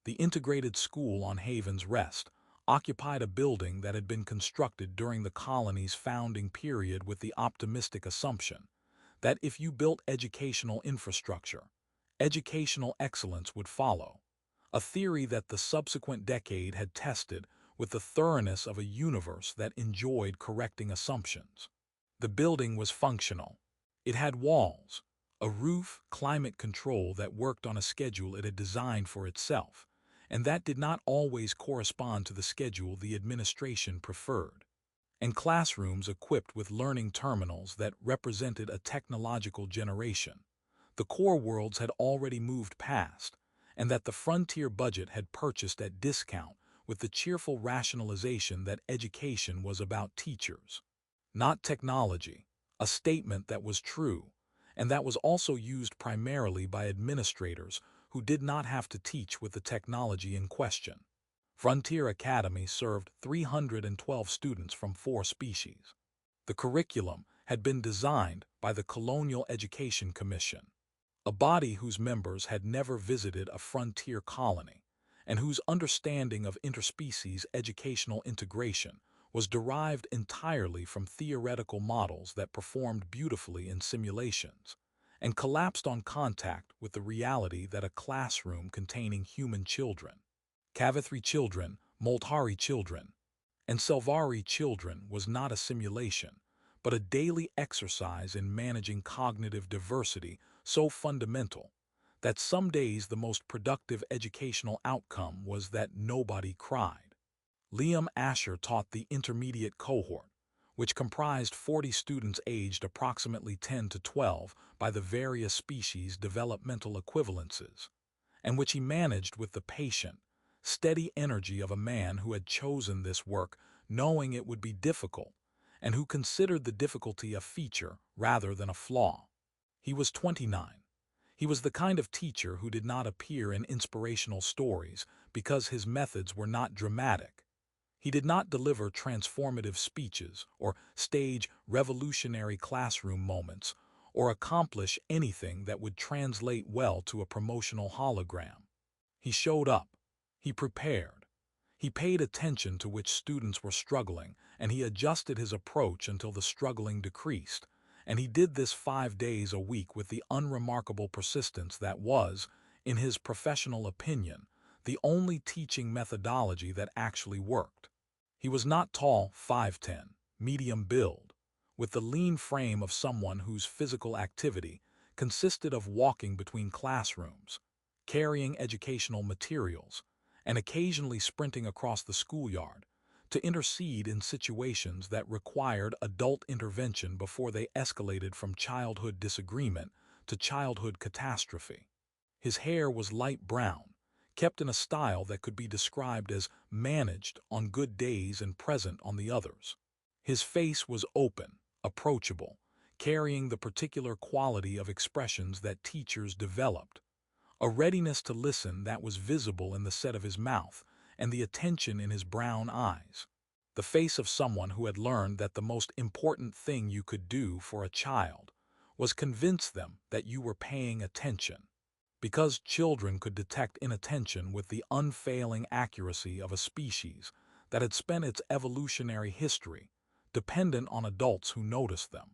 The integrated school on Haven's Rest occupied a building that had been constructed during the colony's founding period with the optimistic assumption that if you built educational infrastructure, educational excellence would follow, a theory that the subsequent decade had tested with the thoroughness of a universe that enjoyed correcting assumptions. The building was functional. It had walls, a roof, climate control that worked on a schedule it had designed for itself, and that did not always correspond to the schedule the administration preferred, and classrooms equipped with learning terminals that represented a technological generation the core worlds had already moved past, and that the frontier budget had purchased at discount with the cheerful rationalization that education was about teachers, not technology, a statement that was true, and that was also used primarily by administrators who did not have to teach with the technology in question. Frontier Academy served 312 students from 4 species. The curriculum had been designed by the Colonial Education Commission, a body whose members had never visited a frontier colony and whose understanding of interspecies educational integration was derived entirely from theoretical models that performed beautifully in simulations and collapsed on contact with the reality that a classroom containing human children, Cavathri children, Moltari children, and Selvari children was not a simulation, but a daily exercise in managing cognitive diversity so fundamental that some days the most productive educational outcome was that nobody cried. Liam Asher taught the intermediate cohort, which comprised 40 students aged approximately 10 to 12 by the various species' developmental equivalences, and which he managed with the patient, steady energy of a man who had chosen this work knowing it would be difficult, and who considered the difficulty a feature rather than a flaw. He was 29. He was the kind of teacher who did not appear in inspirational stories because his methods were not dramatic. He did not deliver transformative speeches or stage revolutionary classroom moments or accomplish anything that would translate well to a promotional hologram. He showed up. He prepared. He paid attention to which students were struggling, and he adjusted his approach until the struggling decreased, and he did this 5 days a week with the unremarkable persistence that was, in his professional opinion, the only teaching methodology that actually worked. He was not tall, 5'10", medium build, with the lean frame of someone whose physical activity consisted of walking between classrooms, carrying educational materials, and occasionally sprinting across the schoolyard to intercede in situations that required adult intervention before they escalated from childhood disagreement to childhood catastrophe. His hair was light brown, kept in a style that could be described as managed on good days and present on the others. His face was open, approachable, carrying the particular quality of expressions that teachers developed, a readiness to listen that was visible in the set of his mouth and the attention in his brown eyes, the face of someone who had learned that the most important thing you could do for a child was convince them that you were paying attention, because children could detect inattention with the unfailing accuracy of a species that had spent its evolutionary history dependent on adults who noticed them.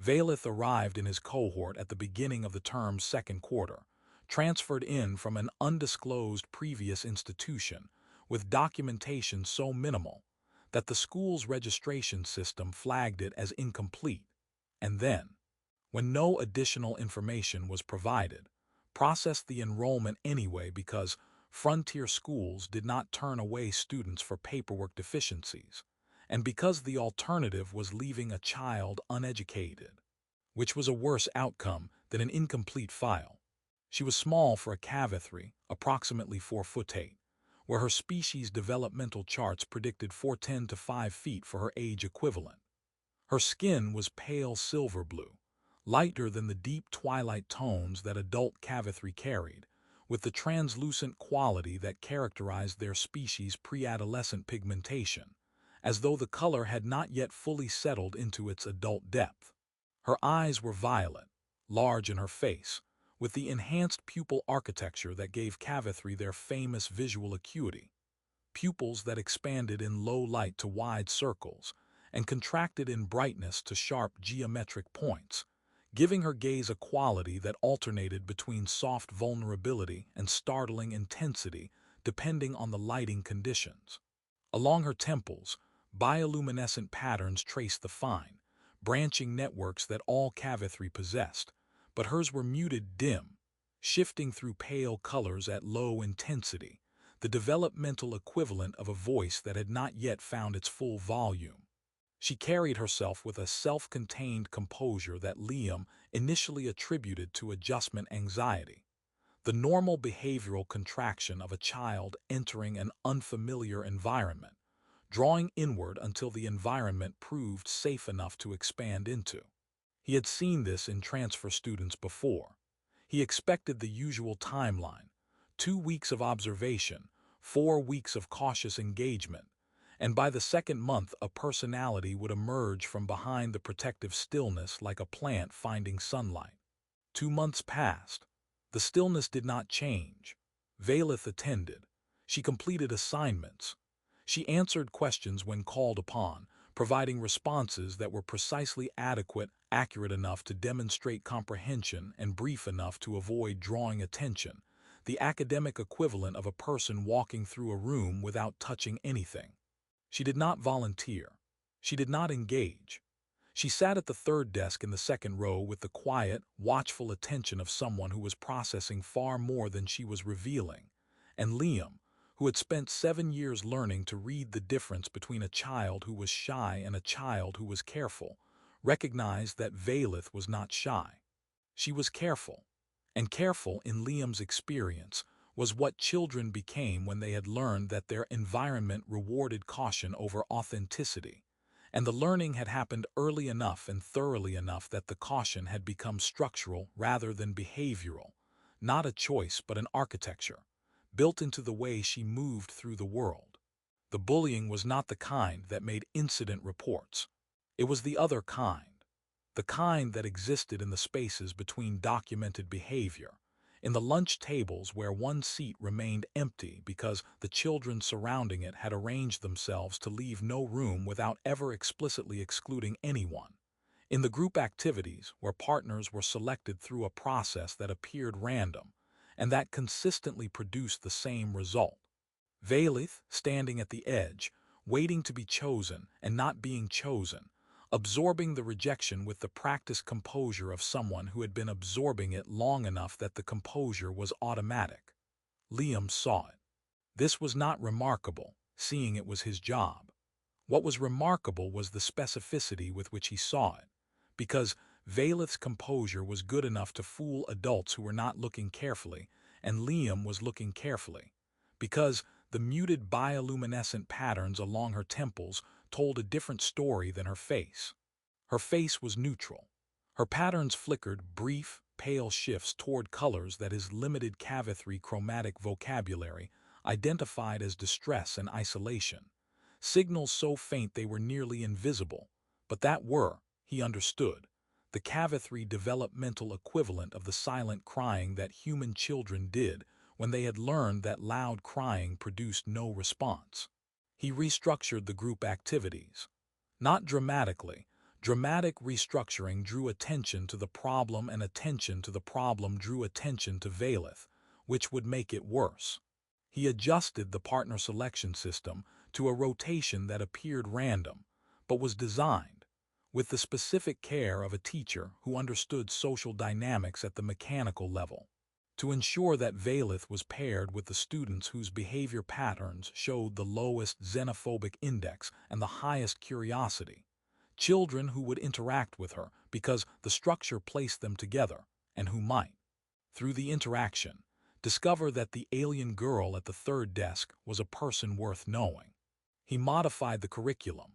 Valith arrived in his cohort at the beginning of the term's second quarter, transferred in from an undisclosed previous institution with documentation so minimal that the school's registration system flagged it as incomplete, and then, when no additional information was provided, processed the enrollment anyway because frontier schools did not turn away students for paperwork deficiencies, and because the alternative was leaving a child uneducated, which was a worse outcome than an incomplete file. She was small for a Cavathri, approximately 4'8", where her species' developmental charts predicted 4'10" to 5 feet for her age equivalent. Her skin was pale silver blue, lighter than the deep twilight tones that adult Cavathri carried, with the translucent quality that characterized their species' pre-adolescent pigmentation, as though the color had not yet fully settled into its adult depth. Her eyes were violet, large in her face, with the enhanced pupil architecture that gave Cavithry their famous visual acuity, pupils that expanded in low light to wide circles and contracted in brightness to sharp geometric points, giving her gaze a quality that alternated between soft vulnerability and startling intensity depending on the lighting conditions. Along her temples, bioluminescent patterns traced the fine, branching networks that all Cavithry possessed, but hers were muted dim, shifting through pale colors at low intensity, the developmental equivalent of a voice that had not yet found its full volume. She carried herself with a self-contained composure that Liam initially attributed to adjustment anxiety, the normal behavioral contraction of a child entering an unfamiliar environment, drawing inward until the environment proved safe enough to expand into. He had seen this in transfer students before. He expected the usual timeline: 2 weeks of observation, 4 weeks of cautious engagement, and by the second month a personality would emerge from behind the protective stillness like a plant finding sunlight. 2 months passed. The stillness did not change. Valith attended. She completed assignments. She answered questions when called upon, providing responses that were precisely adequate, accurate enough to demonstrate comprehension, and brief enough to avoid drawing attention, the academic equivalent of a person walking through a room without touching anything. She did not volunteer. She did not engage. She sat at the third desk in the second row with the quiet, watchful attention of someone who was processing far more than she was revealing, and Liam, who had spent 7 years learning to read the difference between a child who was shy and a child who was careful, recognized that Valith was not shy. She was careful, and careful, in Liam's experience, was what children became when they had learned that their environment rewarded caution over authenticity, and the learning had happened early enough and thoroughly enough that the caution had become structural rather than behavioral, not a choice but an architecture, built into the way she moved through the world. The bullying was not the kind that made incident reports. It was the other kind, the kind that existed in the spaces between documented behavior, in the lunch tables where one seat remained empty because the children surrounding it had arranged themselves to leave no room without ever explicitly excluding anyone, in the group activities where partners were selected through a process that appeared random and that consistently produced the same result. Valith, standing at the edge, waiting to be chosen and not being chosen, absorbing the rejection with the practiced composure of someone who had been absorbing it long enough that the composure was automatic. Liam saw it. This was not remarkable, seeing it was his job. What was remarkable was the specificity with which he saw it, because Valith's composure was good enough to fool adults who were not looking carefully, and Liam was looking carefully, because the muted bioluminescent patterns along her temples told a different story than her face. Her face was neutral. Her patterns flickered brief, pale shifts toward colors that his limited Cavithry chromatic vocabulary identified as distress and isolation, signals so faint they were nearly invisible, but that were, he understood, the Cavithry developmental equivalent of the silent crying that human children did when they had learned that loud crying produced no response. He restructured the group activities. Not dramatically. Dramatic restructuring drew attention to the problem, and attention to the problem drew attention to Valith, which would make it worse. He adjusted the partner selection system to a rotation that appeared random, but was designed, with the specific care of a teacher who understood social dynamics at the mechanical level, to ensure that Valith was paired with the students whose behavior patterns showed the lowest xenophobic index and the highest curiosity, children who would interact with her because the structure placed them together, and who might, through the interaction, discover that the alien girl at the third desk was a person worth knowing. He modified the curriculum.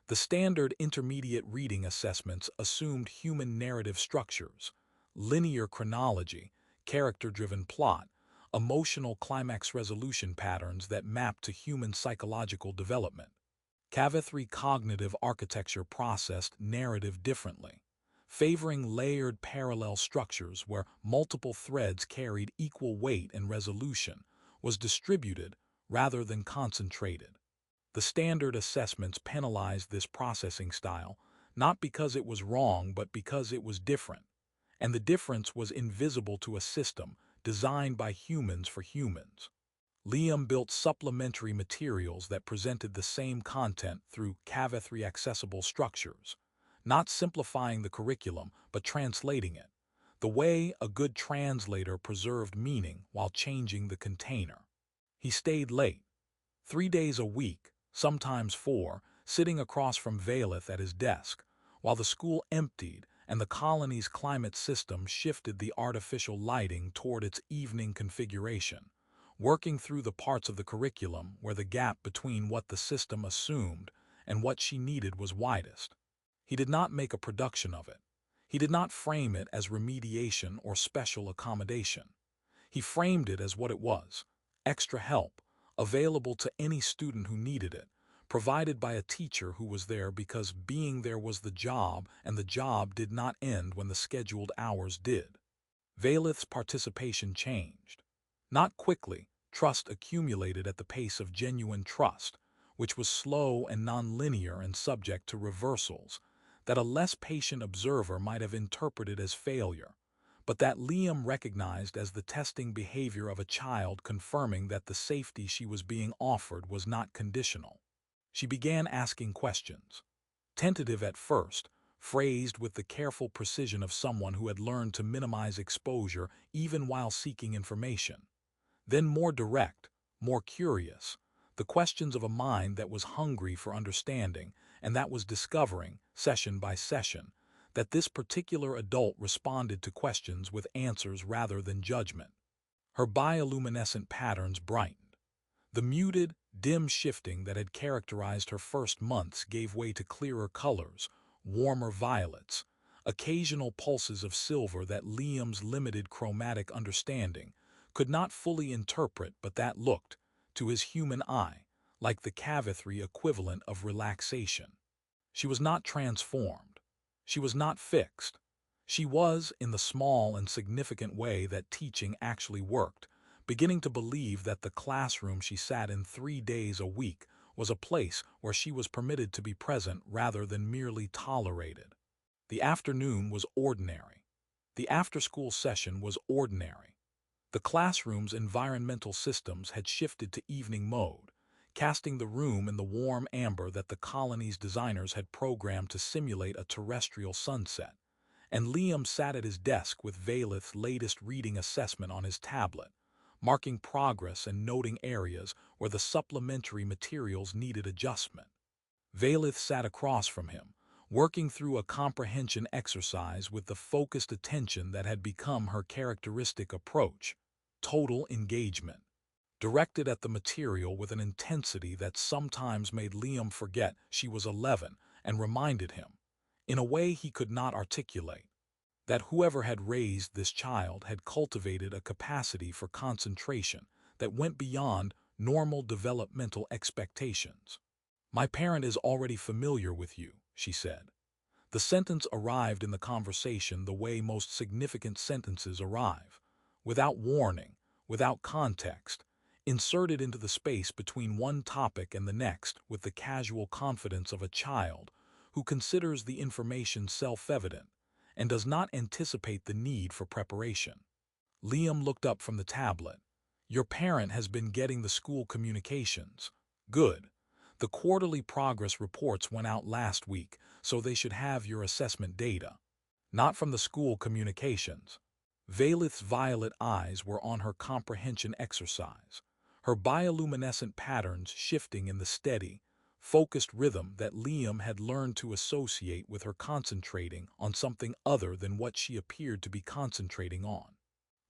The standard intermediate reading assessments assumed human narrative structures, linear chronology, character-driven plot, emotional climax resolution patterns that map to human psychological development. Cavithry cognitive architecture processed narrative differently. favoring layered parallel structures where multiple threads carried equal weight and resolution, was distributed rather than concentrated. The standard assessments penalized this processing style, not because it was wrong but because it was different, and the difference was invisible to a system designed by humans for humans. Liam built supplementary materials that presented the same content through cavity-accessible structures, not simplifying the curriculum but translating it, the way a good translator preserved meaning while changing the container. He stayed late, 3 days a week, sometimes 4, sitting across from Valeth at his desk, while the school emptied and the colony's climate system shifted the artificial lighting toward its evening configuration, working through the parts of the curriculum where the gap between what the system assumed and what she needed was widest. He did not make a production of it. He did not frame it as remediation or special accommodation. He framed it as what it was: extra help, available to any student who needed it, provided by a teacher who was there because being there was the job, and the job did not end when the scheduled hours did. Valeth's participation changed. Not quickly, trust accumulated at the pace of genuine trust, which was slow and nonlinear and subject to reversals, that a less patient observer might have interpreted as failure, but that Liam recognized as the testing behavior of a child confirming that the safety she was being offered was not conditional. She began asking questions, tentative at first, phrased with the careful precision of someone who had learned to minimize exposure even while seeking information. Then more direct, more curious, the questions of a mind that was hungry for understanding and that was discovering, session by session, that this particular adult responded to questions with answers rather than judgment. Her bioluminescent patterns brightened. The muted, dim shifting that had characterized her first months gave way to clearer colors, warmer violets, occasional pulses of silver that Liam's limited chromatic understanding could not fully interpret but that looked, to his human eye, like the cavity equivalent of relaxation. She was not transformed. She was not fixed. She was, in the small and significant way that teaching actually worked, beginning to believe that the classroom she sat in 3 days a week was a place where she was permitted to be present rather than merely tolerated. The afternoon was ordinary. The after-school session was ordinary. The classroom's environmental systems had shifted to evening mode, casting the room in the warm amber that the colony's designers had programmed to simulate a terrestrial sunset, and Liam sat at his desk with Valeth's latest reading assessment on his tablet, marking progress and noting areas where the supplementary materials needed adjustment. Valeth sat across from him, working through a comprehension exercise with the focused attention that had become her characteristic approach: total engagement, directed at the material with an intensity that sometimes made Liam forget she was 11 and reminded him, in a way he could not articulate, that whoever had raised this child had cultivated a capacity for concentration that went beyond normal developmental expectations. "My parent is already familiar with you," she said. The sentence arrived in the conversation the way most significant sentences arrive, without warning, without context, inserted into the space between one topic and the next with the casual confidence of a child who considers the information self-evident and does not anticipate the need for preparation. Liam looked up from the tablet. "Your parent has been getting the school communications. Good. The quarterly progress reports went out last week, so they should have your assessment data." "Not from the school communications." Valeth's violet eyes were on her comprehension exercise, her bioluminescent patterns shifting in the steady, focused rhythm that Liam had learned to associate with her concentrating on something other than what she appeared to be concentrating on.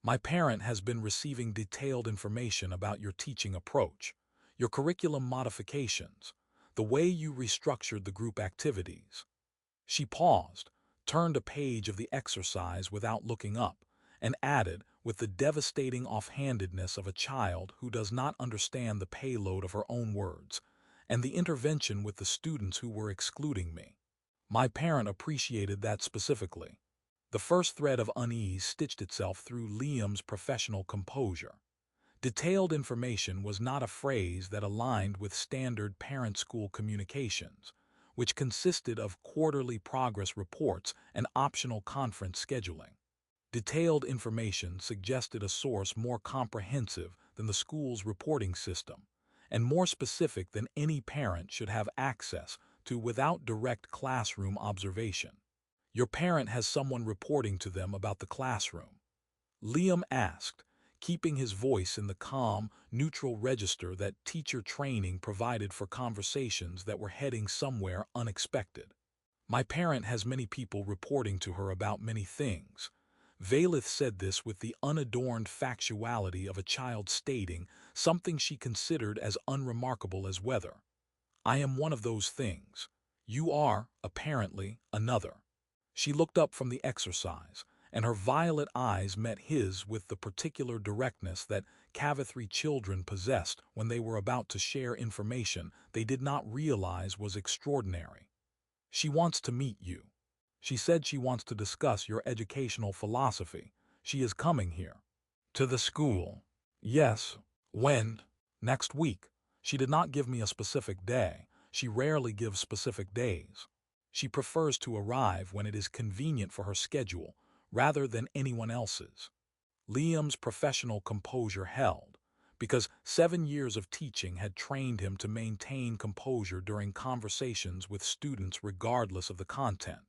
"My parent has been receiving detailed information about your teaching approach, your curriculum modifications, the way you restructured the group activities." She paused, turned a page of the exercise without looking up, and added, with the devastating offhandedness of a child who does not understand the payload of her own words, "and the intervention with the students who were excluding me." My parent appreciated that specifically. The first thread of unease stitched itself through Liam's professional composure. Detailed information was not a phrase that aligned with standard parent-school communications, which consisted of quarterly progress reports and optional conference scheduling. Detailed information suggested a source more comprehensive than the school's reporting system, and more specific than any parent should have access to without direct classroom observation. Your parent has someone reporting to them about the classroom? Liam asked, keeping his voice in the calm, neutral register that teacher training provided for conversations that were heading somewhere unexpected. My parent has many people reporting to her about many things. Valith said this with the unadorned factuality of a child stating something she considered as unremarkable as weather. I am one of those things. You are, apparently, another. She looked up from the exercise, and her violet eyes met his with the particular directness that Cavathri children possessed when they were about to share information they did not realize was extraordinary. She wants to meet you. She said she wants to discuss your educational philosophy. She is coming here. To the school. Yes. When? Next week. She did not give me a specific day. She rarely gives specific days. She prefers to arrive when it is convenient for her schedule, rather than anyone else's. Liam's professional composure held, because 7 years of teaching had trained him to maintain composure during conversations with students regardless of the content,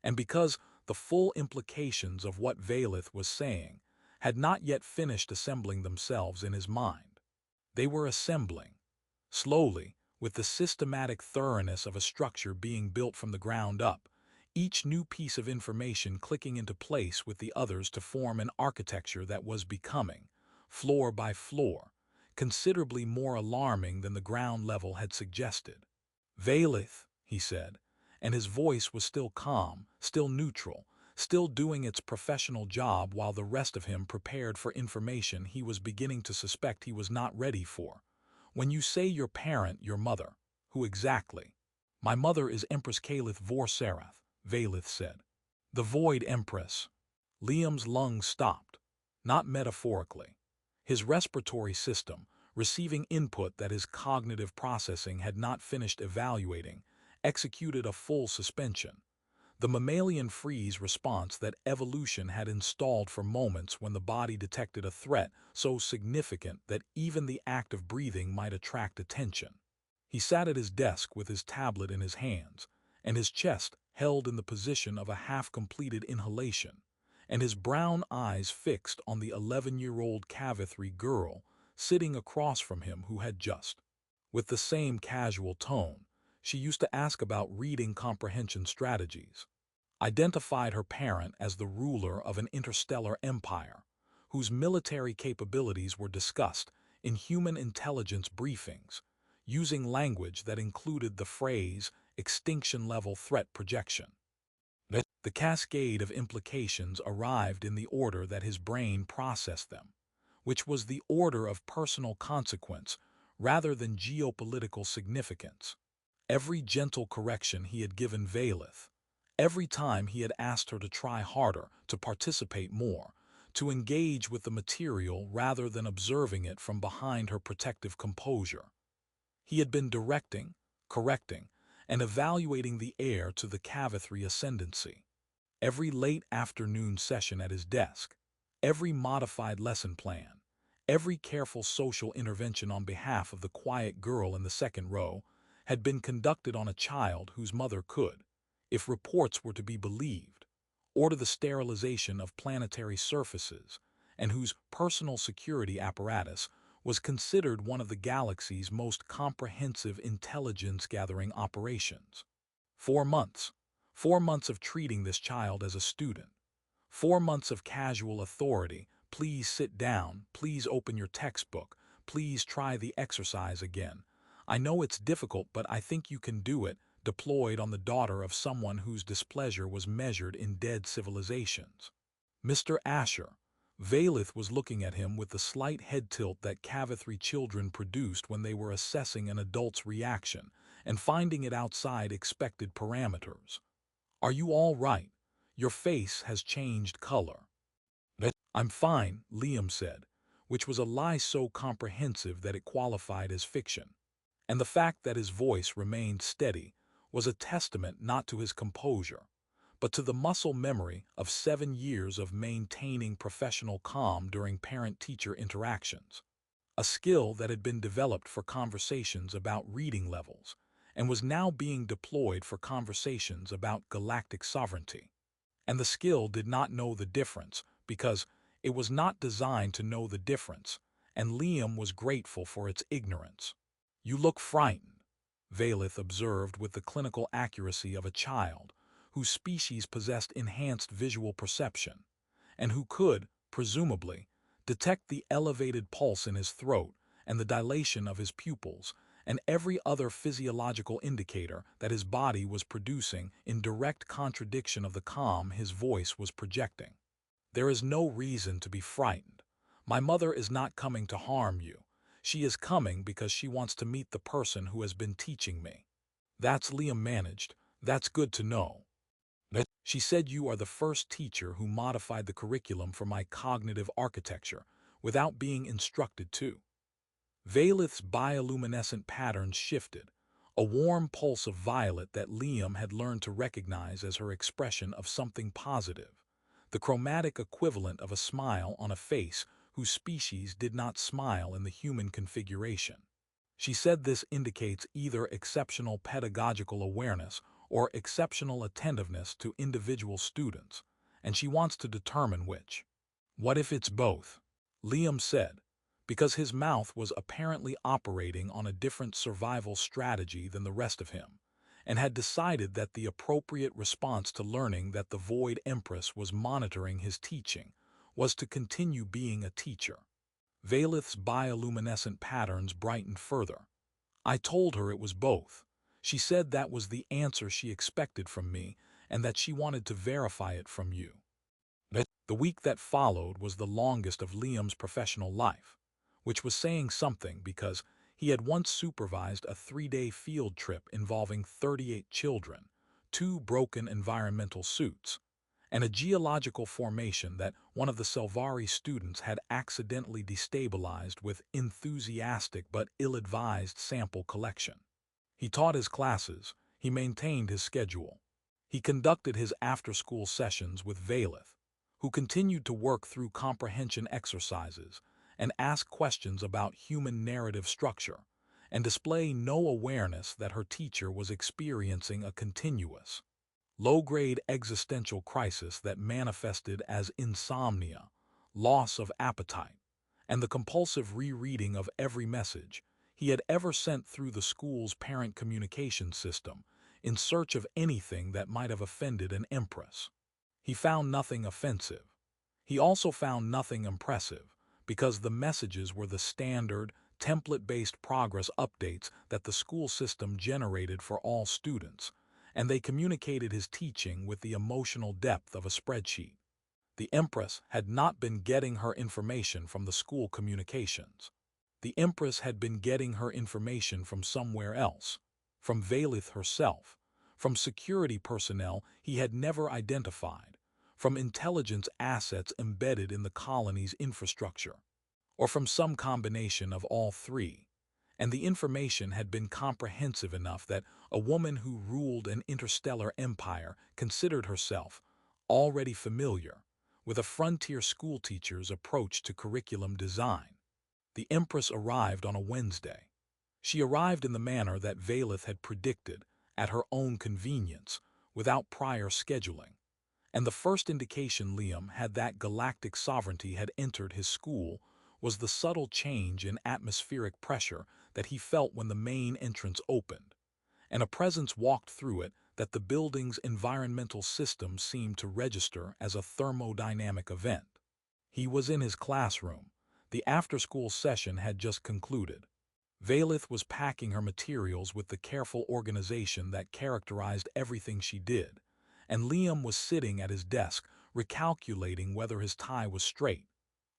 and because the full implications of what Valith was saying had not yet finished assembling themselves in his mind. They were assembling, slowly, with the systematic thoroughness of a structure being built from the ground up, each new piece of information clicking into place with the others to form an architecture that was becoming, floor by floor, considerably more alarming than the ground level had suggested. Valith, he said, and his voice was still calm, still neutral, still doing its professional job while the rest of him prepared for information he was beginning to suspect he was not ready for. When you say your parent, your mother, who exactly? My mother is Empress Kalith Vorsarath, Valith said. The Void Empress. Liam's lungs stopped, not metaphorically. His respiratory system, receiving input that his cognitive processing had not finished evaluating, executed a full suspension. The mammalian freeze response that evolution had installed for moments when the body detected a threat so significant that even the act of breathing might attract attention. He sat at his desk with his tablet in his hands, and his chest held in the position of a half-completed inhalation, and his brown eyes fixed on the 11-year-old Cavathri girl sitting across from him who had just, with the same casual tone, she used to ask about reading comprehension strategies, identified her parent as the ruler of an interstellar empire, whose military capabilities were discussed in human intelligence briefings, using language that included the phrase extinction-level threat projection. The cascade of implications arrived in the order that his brain processed them, which was the order of personal consequence rather than geopolitical significance. Every gentle correction he had given Valith, every time he had asked her to try harder, to participate more, to engage with the material rather than observing it from behind her protective composure. He had been directing, correcting, and evaluating the heir to the Cavathri ascendancy. Every late afternoon session at his desk, every modified lesson plan, every careful social intervention on behalf of the quiet girl in the second row had been conducted on a child whose mother could, if reports were to be believed, order the sterilization of planetary surfaces, and whose personal security apparatus was considered one of the galaxy's most comprehensive intelligence-gathering operations. 4 months. 4 months of treating this child as a student. 4 months of casual authority. Please sit down. Please open your textbook. Please try the exercise again. I know it's difficult, but I think you can do it, deployed on the daughter of someone whose displeasure was measured in dead civilizations. Mr. Asher. Valith was looking at him with the slight head tilt that Cavathri children produced when they were assessing an adult's reaction and finding it outside expected parameters. Are you all right? Your face has changed color. I'm fine, Liam said, which was a lie so comprehensive that it qualified as fiction. And the fact that his voice remained steady was a testament not to his composure, but to the muscle memory of 7 years of maintaining professional calm during parent-teacher interactions, a skill that had been developed for conversations about reading levels and was now being deployed for conversations about galactic sovereignty. And the skill did not know the difference because it was not designed to know the difference, and Liam was grateful for its ignorance. You look frightened, Valith observed with the clinical accuracy of a child whose species possessed enhanced visual perception, and who could, presumably, detect the elevated pulse in his throat and the dilation of his pupils and every other physiological indicator that his body was producing in direct contradiction of the calm his voice was projecting. There is no reason to be frightened. My mother is not coming to harm you. She is coming because she wants to meet the person who has been teaching me. That's Liam managed. That's good to know. She said you are the first teacher who modified the curriculum for my cognitive architecture without being instructed to. Valith's bioluminescent patterns shifted, a warm pulse of violet that Liam had learned to recognize as her expression of something positive, the chromatic equivalent of a smile on a face whose species did not smile in the human configuration. She said this indicates either exceptional pedagogical awareness or exceptional attentiveness to individual students, and she wants to determine which. What if it's both? Liam said, because his mouth was apparently operating on a different survival strategy than the rest of him, and had decided that the appropriate response to learning that the Void Empress was monitoring his teaching was to continue being a teacher. Valith's bioluminescent patterns brightened further. I told her it was both. She said that was the answer she expected from me and that she wanted to verify it from you. The week that followed was the longest of Liam's professional life, which was saying something because he had once supervised a 3-day field trip involving 38 children, 2 broken environmental suits, and a geological formation that one of the Selvari students had accidentally destabilized with enthusiastic but ill-advised sample collection. He taught his classes, he maintained his schedule. He conducted his after-school sessions with Valith, who continued to work through comprehension exercises and ask questions about human narrative structure, and display no awareness that her teacher was experiencing a continuous, low-grade existential crisis that manifested as insomnia, loss of appetite, and the compulsive rereading of every message he had ever sent through the school's parent communication system in search of anything that might have offended an empress. He found nothing offensive. He also found nothing impressive, because the messages were the standard, template-based progress updates that the school system generated for all students, and they communicated his teaching with the emotional depth of a spreadsheet. The Empress had not been getting her information from the school communications. The Empress had been getting her information from somewhere else, from Valith herself, from security personnel he had never identified, from intelligence assets embedded in the colony's infrastructure, or from some combination of all three. And the information had been comprehensive enough that a woman who ruled an interstellar empire considered herself already familiar with a frontier schoolteacher's approach to curriculum design. The Empress arrived on a Wednesday. She arrived in the manner that Valith had predicted, at her own convenience, without prior scheduling. And the first indication Liam had that galactic sovereignty had entered his school was the subtle change in atmospheric pressure that he felt when the main entrance opened, and a presence walked through it that the building's environmental system seemed to register as a thermodynamic event. He was in his classroom. The after-school session had just concluded. Valith was packing her materials with the careful organization that characterized everything she did, and Liam was sitting at his desk recalculating whether his tie was straight,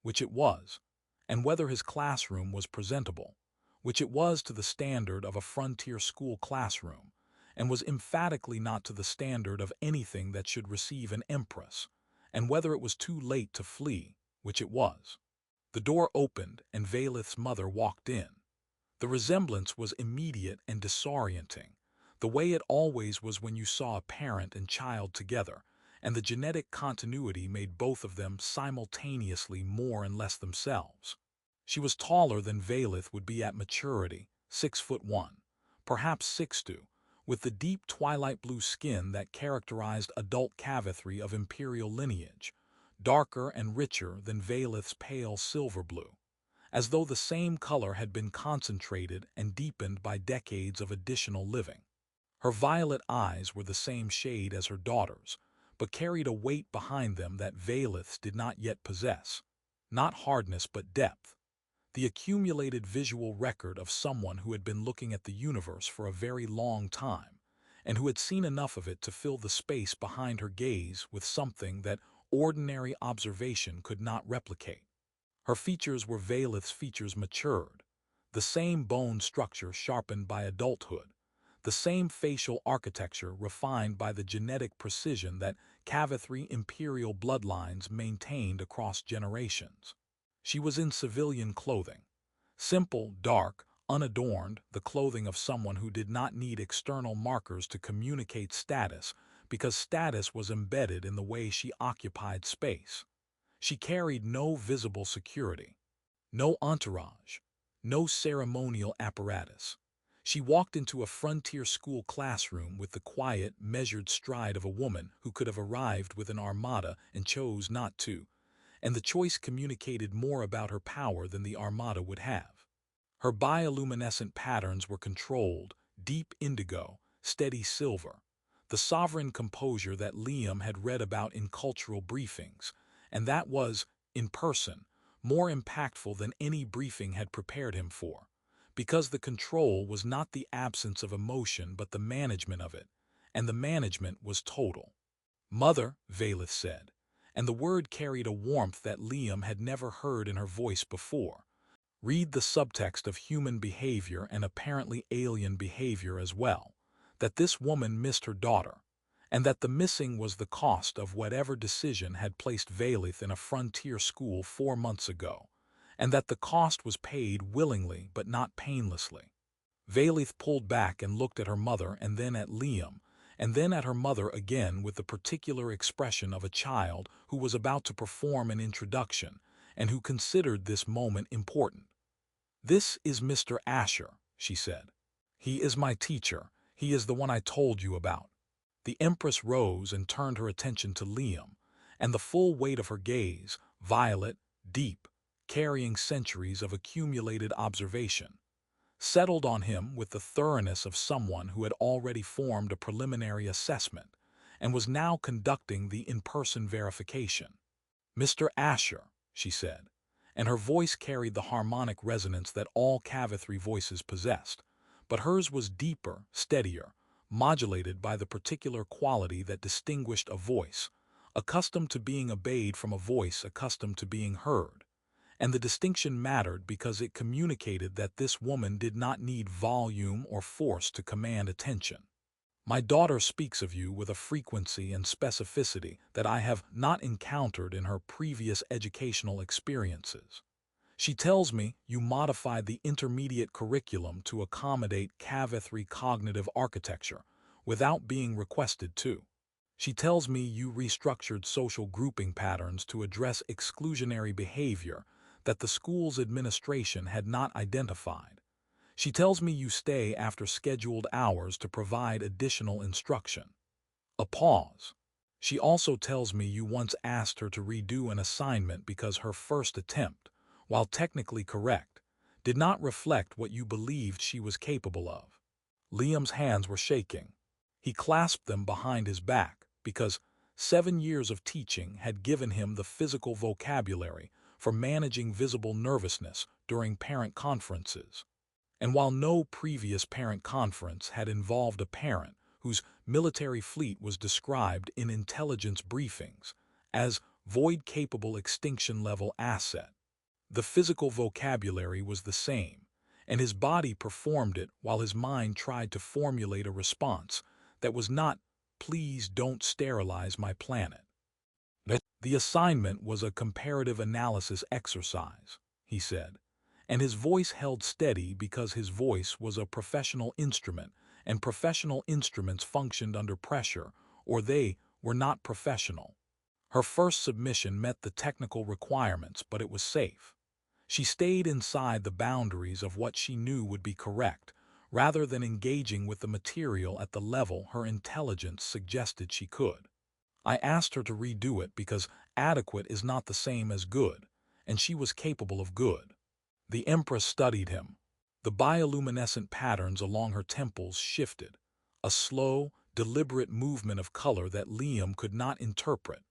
which it was, and whether his classroom was presentable, which it was to the standard of a frontier school classroom, and was emphatically not to the standard of anything that should receive an empress, and whether it was too late to flee, which it was. The door opened, and Valeth's mother walked in. The resemblance was immediate and disorienting, the way it always was when you saw a parent and child together, and the genetic continuity made both of them simultaneously more and less themselves. She was taller than Valeth would be at maturity, 6'1", perhaps 6'2", with the deep twilight blue skin that characterized adult Cavathri of imperial lineage, darker and richer than Valeth's pale silver blue, as though the same color had been concentrated and deepened by decades of additional living. Her violet eyes were the same shade as her daughter's, but carried a weight behind them that Valeth's did not yet possess. Not hardness but depth. The accumulated visual record of someone who had been looking at the universe for a very long time, and who had seen enough of it to fill the space behind her gaze with something that ordinary observation could not replicate. Her features were Valeth's features matured, the same bone structure sharpened by adulthood, the same facial architecture refined by the genetic precision that Cavathri imperial bloodlines maintained across generations. She was in civilian clothing. Simple, dark, unadorned, the clothing of someone who did not need external markers to communicate status, because status was embedded in the way she occupied space. She carried no visible security, no entourage, no ceremonial apparatus. She walked into a frontier school classroom with the quiet, measured stride of a woman who could have arrived with an armada and chose not to, and the choice communicated more about her power than the armada would have. Her bioluminescent patterns were controlled, deep indigo, steady silver, the sovereign composure that Liam had read about in cultural briefings, and that was, in person, more impactful than any briefing had prepared him for, because the control was not the absence of emotion but the management of it, and the management was total. "Mother," Valeth said, and the word carried a warmth that Liam had never heard in her voice before. Read the subtext of human behavior and apparently alien behavior as well, that this woman missed her daughter, and that the missing was the cost of whatever decision had placed Valeth in a frontier school 4 months ago, and that the cost was paid willingly but not painlessly. Valeth pulled back and looked at her mother and then at Liam, and then at her mother again with the particular expression of a child who was about to perform an introduction and who considered this moment important. "This is Mr. Asher," she said. "He is my teacher. He is the one I told you about." The Empress rose and turned her attention to Liam, and the full weight of her gaze, violet, deep, carrying centuries of accumulated observation, settled on him with the thoroughness of someone who had already formed a preliminary assessment and was now conducting the in-person verification. "Mr. Asher," she said, and her voice carried the harmonic resonance that all Cavathri voices possessed, but hers was deeper, steadier, modulated by the particular quality that distinguished a voice, accustomed to being obeyed from a voice accustomed to being heard. And the distinction mattered because it communicated that this woman did not need volume or force to command attention. "My daughter speaks of you with a frequency and specificity that I have not encountered in her previous educational experiences. She tells me you modified the intermediate curriculum to accommodate Cavathri cognitive architecture without being requested to. She tells me you restructured social grouping patterns to address exclusionary behavior that the school's administration had not identified. She tells me you stay after scheduled hours to provide additional instruction." A pause. "She also tells me you once asked her to redo an assignment because her first attempt, while technically correct, did not reflect what you believed she was capable of." Liam's hands were shaking. He clasped them behind his back because 7 years of teaching had given him the physical vocabulary for managing visible nervousness during parent conferences. And while no previous parent conference had involved a parent whose military fleet was described in intelligence briefings as void-capable extinction-level asset, the physical vocabulary was the same, and his body performed it while his mind tried to formulate a response that was not, "Please don't sterilize my planet." The assignment was a comparative analysis exercise, he said, and his voice held steady because his voice was a professional instrument, and professional instruments functioned under pressure, or they were not professional. Her first submission met the technical requirements, but it was safe. She stayed inside the boundaries of what she knew would be correct, rather than engaging with the material at the level her intelligence suggested she could. I asked her to redo it because adequate is not the same as good, and she was capable of good. The Empress studied him. The bioluminescent patterns along her temples shifted, a slow, deliberate movement of color that Liam could not interpret,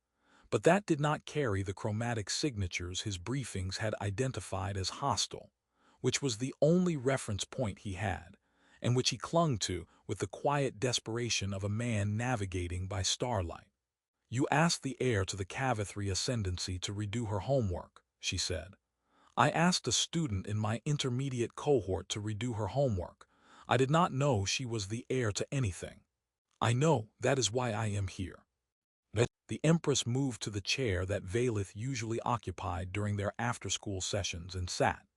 but that did not carry the chromatic signatures his briefings had identified as hostile, which was the only reference point he had, and which he clung to with the quiet desperation of a man navigating by starlight. "You asked the heir to the Cavathri ascendancy to redo her homework," she said. "I asked a student in my intermediate cohort to redo her homework. I did not know she was the heir to anything. I know that is why I am here." The Empress moved to the chair that Valith usually occupied during their after-school sessions and sat,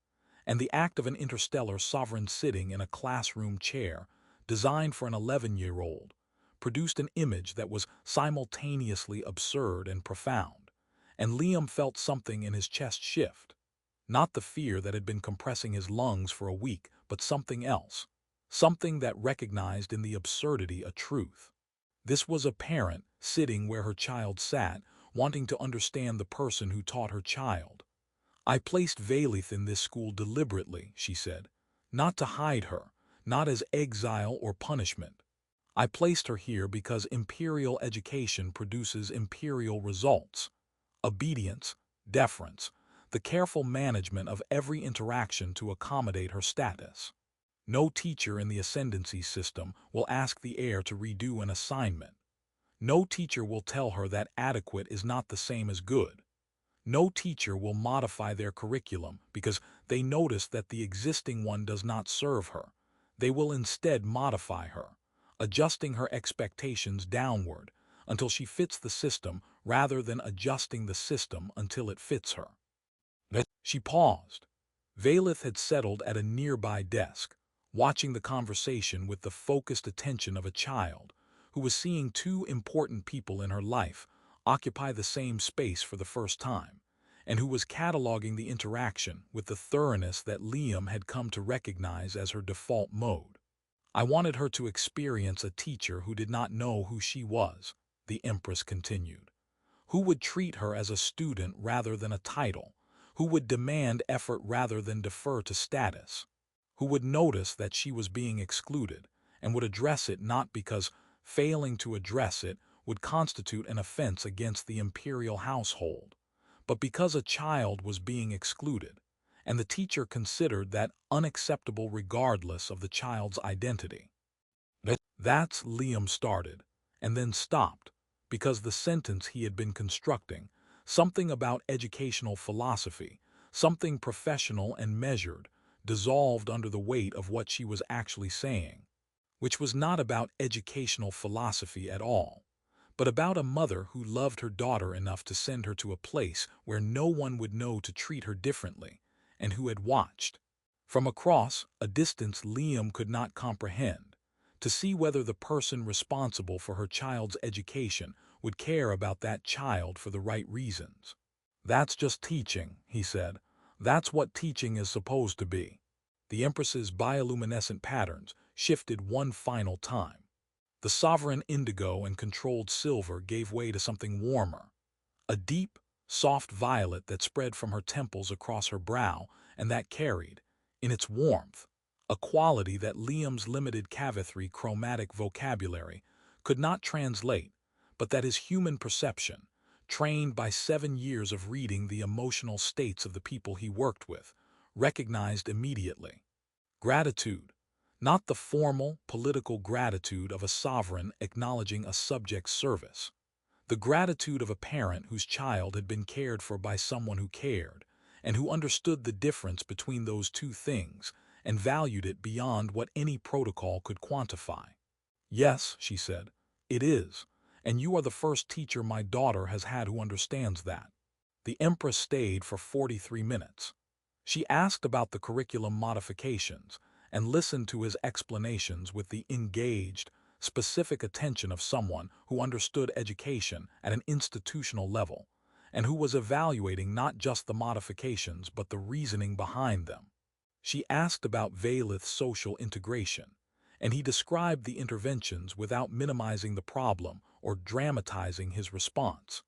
and the act of an interstellar sovereign sitting in a classroom chair, designed for an 11-year-old, produced an image that was simultaneously absurd and profound, and Liam felt something in his chest shift. Not the fear that had been compressing his lungs for a week, but something else, something that recognized in the absurdity a truth. This was a parent sitting where her child sat, wanting to understand the person who taught her child. "I placed Valith in this school deliberately," she said, "not to hide her, not as exile or punishment. I placed her here because imperial education produces imperial results: obedience, deference, the careful management of every interaction to accommodate her status. No teacher in the ascendancy system will ask the heir to redo an assignment. No teacher will tell her that adequate is not the same as good. No teacher will modify their curriculum because they notice that the existing one does not serve her. They will instead modify her, adjusting her expectations downward until she fits the system rather than adjusting the system until it fits her." She paused. Valith had settled at a nearby desk, watching the conversation with the focused attention of a child who was seeing two important people in her life occupy the same space for the first time, and who was cataloging the interaction with the thoroughness that Liam had come to recognize as her default mode. "I wanted her to experience a teacher who did not know who she was," the Empress continued, "who would treat her as a student rather than a title, who would demand effort rather than defer to status, who would notice that she was being excluded and would address it not because failing to address it would constitute an offense against the imperial household, but because a child was being excluded, and the teacher considered that unacceptable regardless of the child's identity." That's Liam started, and then stopped, because the sentence he had been constructing, something about educational philosophy, something professional and measured, dissolved under the weight of what she was actually saying, which was not about educational philosophy at all, but about a mother who loved her daughter enough to send her to a place where no one would know to treat her differently, and who had watched, from across a distance Liam could not comprehend, to see whether the person responsible for her child's education would care about that child for the right reasons. "That's just teaching," he said. "That's what teaching is supposed to be." The Empress's bioluminescent patterns shifted one final time. The sovereign indigo and controlled silver gave way to something warmer, a deep, soft violet that spread from her temples across her brow and that carried, in its warmth, a quality that Liam's limited Cavathri chromatic vocabulary could not translate, but that his human perception, trained by 7 years of reading the emotional states of the people he worked with, recognized immediately. Gratitude, not the formal, political gratitude of a sovereign acknowledging a subject's service. The gratitude of a parent whose child had been cared for by someone who cared, and who understood the difference between those two things, and valued it beyond what any protocol could quantify. "Yes," she said, "it is, and you are the first teacher my daughter has had who understands that." The Empress stayed for 43 minutes. She asked about the curriculum modifications and listened to his explanations with the engaged, specific attention of someone who understood education at an institutional level and who was evaluating not just the modifications but the reasoning behind them. She asked about Valith's social integration, and he described the interventions without minimizing the problem or dramatizing his response.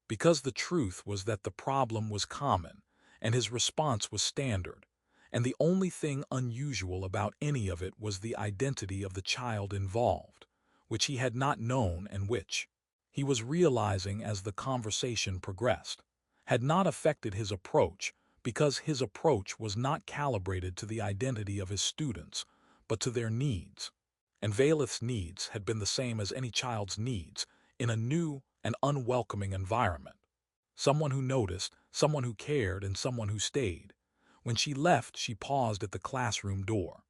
Because the truth was that the problem was common, and his response was standard, and the only thing unusual about any of it was the identity of the child involved, which he had not known and which, he was realizing as the conversation progressed, had not affected his approach because his approach was not calibrated to the identity of his students, but to their needs. And Valith's needs had been the same as any child's needs in a new and unwelcoming environment. Someone who noticed, someone who cared, and someone who stayed. When she left, she paused at the classroom door.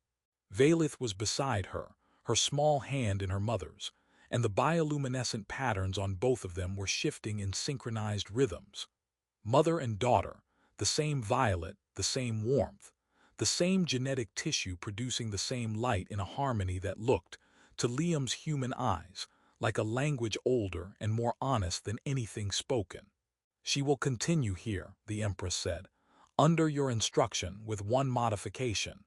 Valith was beside her, her small hand in her mother's, and the bioluminescent patterns on both of them were shifting in synchronized rhythms. Mother and daughter, the same violet, the same warmth, the same genetic tissue producing the same light in a harmony that looked, to Liam's human eyes, like a language older and more honest than anything spoken. "She will continue here," the Empress said, "under your instruction with one modification."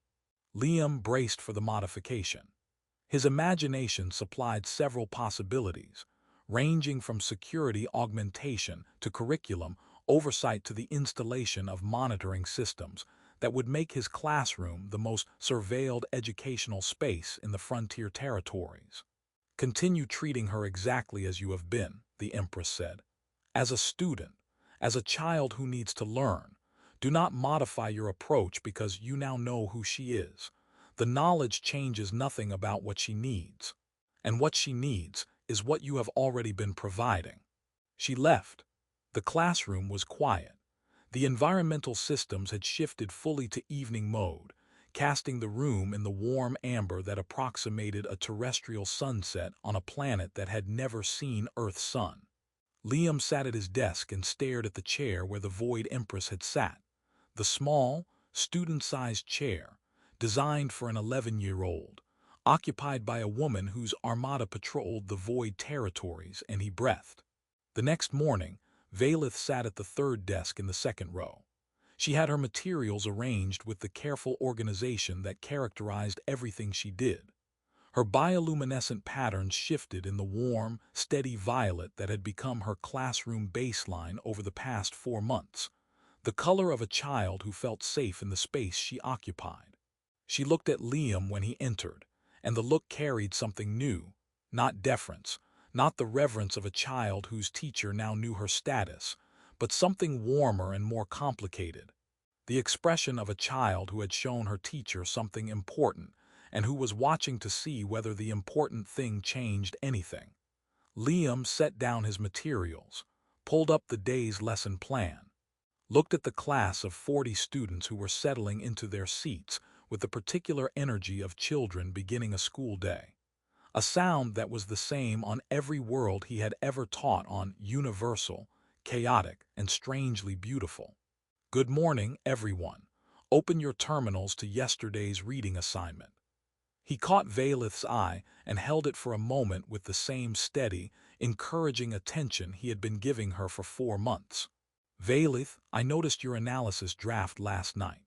Liam braced for the modification. His imagination supplied several possibilities, ranging from security augmentation to curriculum oversight to the installation of monitoring systems that would make his classroom the most surveilled educational space in the frontier territories. "Continue treating her exactly as you have been," the Empress said. "As a student, as a child who needs to learn. Do not modify your approach because you now know who she is. The knowledge changes nothing about what she needs. And what she needs is what you have already been providing." She left. The classroom was quiet. The environmental systems had shifted fully to evening mode, casting the room in the warm amber that approximated a terrestrial sunset on a planet that had never seen Earth's sun. Liam sat at his desk and stared at the chair where the Void Empress had sat. The small, student-sized chair, designed for an 11-year-old, occupied by a woman whose armada patrolled the Void territories, and he breathed. The next morning, Valith sat at the third desk in the second row. She had her materials arranged with the careful organization that characterized everything she did. Her bioluminescent patterns shifted in the warm, steady violet that had become her classroom baseline over the past 4 months, the color of a child who felt safe in the space she occupied. She looked at Liam when he entered, and the look carried something new, not deference, not the reverence of a child whose teacher now knew her status, but something warmer and more complicated. The expression of a child who had shown her teacher something important and who was watching to see whether the important thing changed anything. Liam set down his materials, pulled up the day's lesson plan, looked at the class of 40 students who were settling into their seats with the particular energy of children beginning a school day. A sound that was the same on every world he had ever taught on: universal, chaotic, and strangely beautiful. "Good morning, everyone. Open your terminals to yesterday's reading assignment." He caught Valith's eye and held it for a moment with the same steady, encouraging attention he had been giving her for 4 months. "Valith, I noticed your analysis draft last night.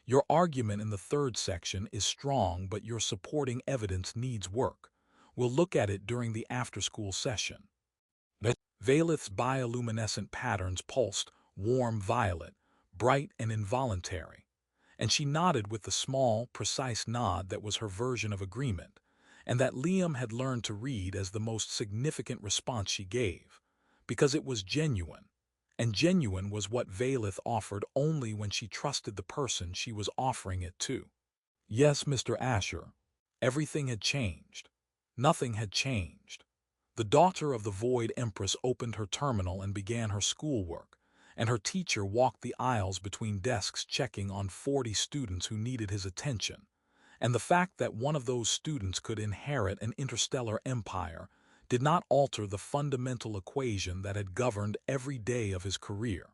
Your argument in the third section is strong, but your supporting evidence needs work. We'll look at it during the after-school session." Valith's bioluminescent patterns pulsed, warm violet, bright and involuntary, and she nodded with the small, precise nod that was her version of agreement, and that Liam had learned to read as the most significant response she gave, because it was genuine, and genuine was what Valith offered only when she trusted the person she was offering it to. "Yes, Mr. Asher." Everything had changed. Nothing had changed. The daughter of the Void Empress opened her terminal and began her schoolwork, and her teacher walked the aisles between desks checking on 40 students who needed his attention, And the fact that one of those students could inherit an interstellar empire did not alter the fundamental equation that had governed every day of his career.